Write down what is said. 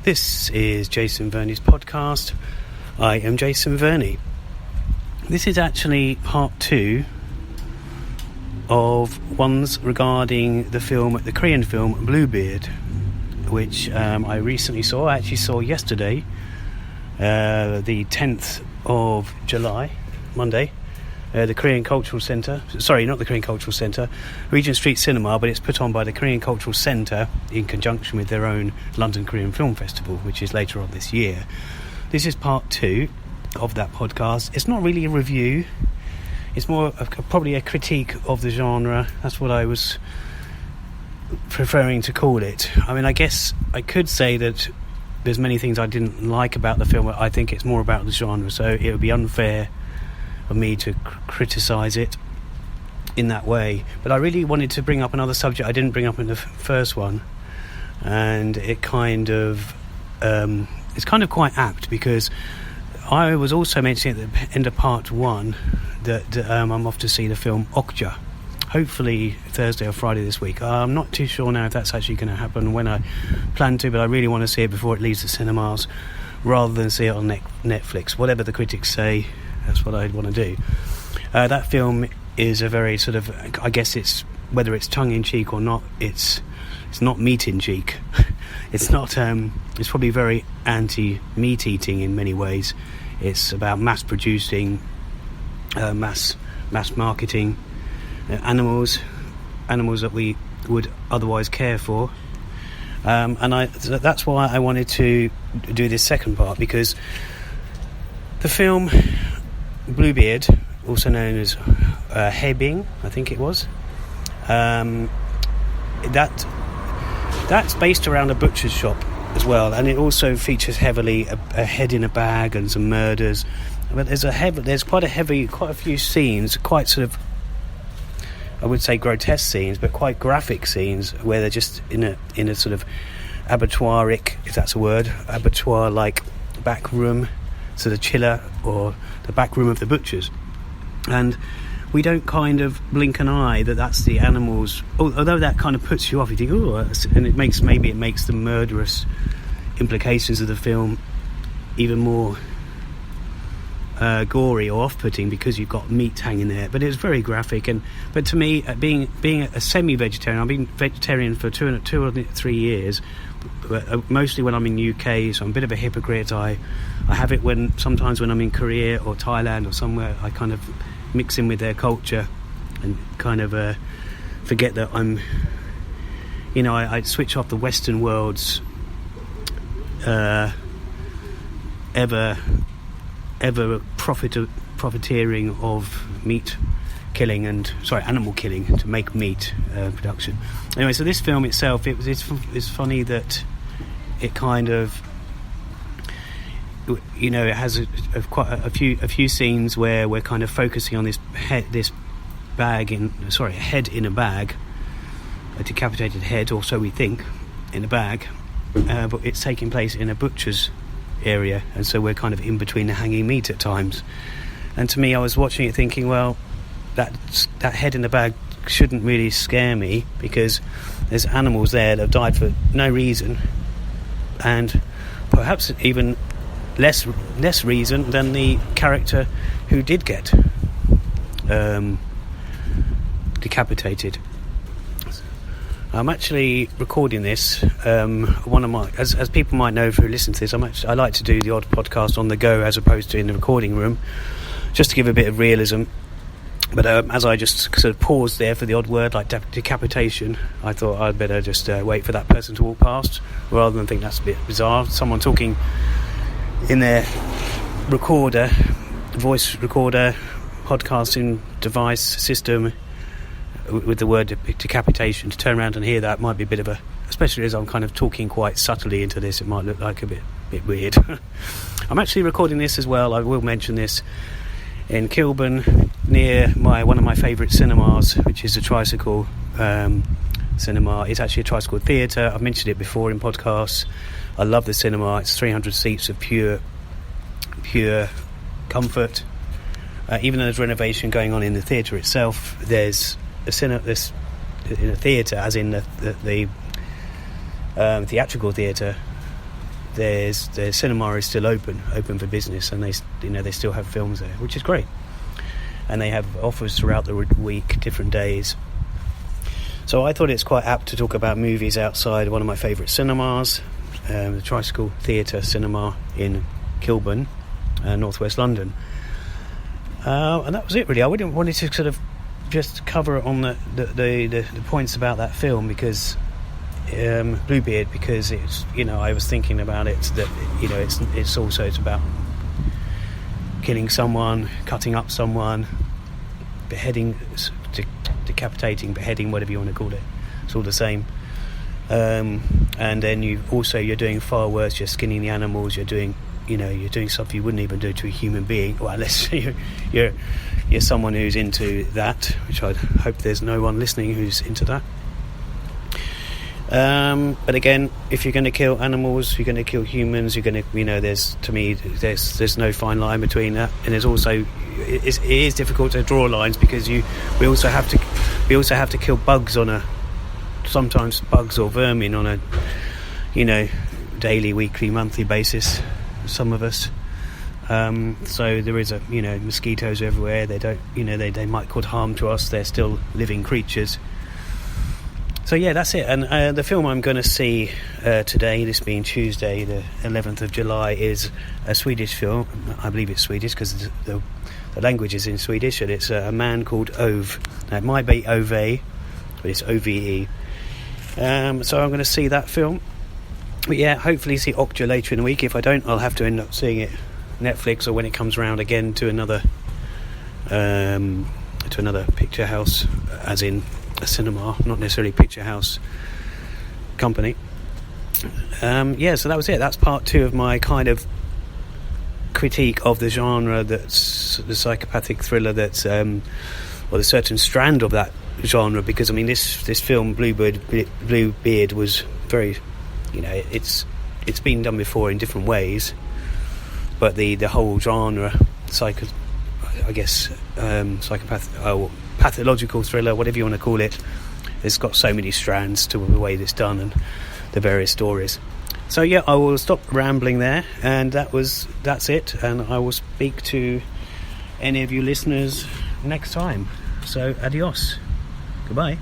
This is Jason Verney's podcast. I am Jason Verney. This is actually part 2 of ones regarding the Korean film Bluebeard, which I recently saw. I actually saw yesterday, the 10th of July, Monday, the Korean Cultural Centre. Sorry, not the Korean Cultural Centre, Regent Street Cinema, but it's put on by the Korean Cultural Centre in conjunction with their own London Korean Film Festival, which is later on this year. This is part 2 of that podcast. It's not really a review. It's more probably a critique of the genre. That's what I was preferring to call it. I mean, I guess I could say that there's many things I didn't like about the film, but I think it's more about the genre, so it would be unfair of me to criticise it in that way. But I really wanted to bring up another subject I didn't bring up in the first one, and it kind of it's kind of quite apt, because I was also mentioning at the end of part 1 that I'm off to see the film Okja, hopefully Thursday or Friday this week. I'm not too sure now if that's actually going to happen when I plan to, but I really want to see it before it leaves the cinemas, rather than see it on Netflix. Whatever the critics say, that's what I'd want to do. That film is a very sort of, I guess it's, whether it's tongue-in-cheek or not, it's not meat-in-cheek. It's not, it's probably very anti-meat eating in many ways. It's about mass producing, mass marketing animals that we would otherwise care for. And that's why I wanted to do this second part, because the film Bluebeard, also known as Haebing, I think it was, that's based around a butcher's shop as well, and it also features heavily a head in a bag and some murders. But there's quite a few scenes, quite sort of, I would say grotesque scenes, but quite graphic scenes, where they're just in a sort of abattoiric, if that's a word, abattoir-like back room, so the chiller or the back room of the butchers, and we don't kind of blink an eye that that's the animals, although that kind of puts you off. You think, oh, and it makes the murderous implications of the film even more gory or off-putting, because you've got meat hanging there. But it's very graphic, but to me, being a semi-vegetarian, I've been vegetarian for 2 or 3 years, mostly when I'm in UK, so I'm a bit of a hypocrite. I have it sometimes when I'm in Korea or Thailand or somewhere. I kind of mix in with their culture and kind of forget that I'm, I switch off the Western world's ever profiteering of animal killing to make meat production. Anyway, so this film itself, it's funny that it kind of, it has quite a few scenes where we're kind of focusing on this head in a bag, a decapitated head, or so we think, in a bag, but it's taking place in a butcher's area, and so we're kind of in between the hanging meat at times. And to me, I was watching it thinking, well, that head in the bag shouldn't really scare me, because there's animals there that have died for no reason, and perhaps even less reason than the character who did get decapitated. I'm actually recording this. One of my, as people might know who listen to this, I like to do the odd podcast on the go as opposed to in the recording room, just to give a bit of realism. But as I just sort of paused there for the odd word like decapitation, I thought I'd better just wait for that person to walk past, rather than think that's a bit bizarre. Someone talking in their voice recorder, podcasting device system with the word decapitation, to turn around and hear that might be a bit of especially as I'm kind of talking quite subtly into this, it might look like a bit weird. I'm actually recording this as well, I will mention this, in Kilburn, near one of my favourite cinemas, which is a tricycle cinema. It's actually a tricycle theatre. I've mentioned it before in podcasts. I love the cinema. It's 300 seats of pure comfort. Even though there's renovation going on in the theatre itself, there's in a theatre, as in the theatrical theatre, their cinema is still open for business, and they still have films there, which is great. And they have offers throughout the week, different days. So I thought it's quite apt to talk about movies outside one of my favourite cinemas, the Tricycle Theatre Cinema in Kilburn, northwest London. And that was it, really. I wanted to sort of just cover on the points about that film, because Bluebeard, because it's, I was thinking about it, that it's about killing someone, cutting up someone, beheading, decapitating, beheading, whatever you want to call it. It's all the same. And then you're doing far worse. You're skinning the animals. You're doing stuff you wouldn't even do to a human being, well, unless you're someone who's into that, which I hope there's no one listening who's into that. But again, if you're going to kill animals, you're going to kill humans, you're going to, there's no fine line between that. And there's also, it is difficult to draw lines, because we also have to kill bugs sometimes bugs or vermin on a, daily, weekly, monthly basis. Some of us. So there is mosquitoes everywhere. They don't, they might cause harm to us. They're still living creatures. So yeah, that's it. And the film I'm going to see today, this being Tuesday, the 11th of July, is a Swedish film. I believe it's Swedish because the language is in Swedish, and it's a man called Ove. Now, it might be Ove, but it's OVE. So I'm going to see that film. But yeah, hopefully see Okja later in the week. If I don't, I'll have to end up seeing it Netflix, or when it comes around again to another picture house, as in a cinema, not necessarily picture house company. So that was it. That's part 2 of my kind of critique of the genre, that's the psychopathic thriller, that's or the certain strand of that genre, because this film Bluebeard was very, it's been done before in different ways, but the whole genre, pathological thriller, whatever you want to call it, it's got so many strands to the way it's done and the various stories. So yeah, I will stop rambling there, and that's it, and I will speak to any of you listeners next time. So adios, goodbye.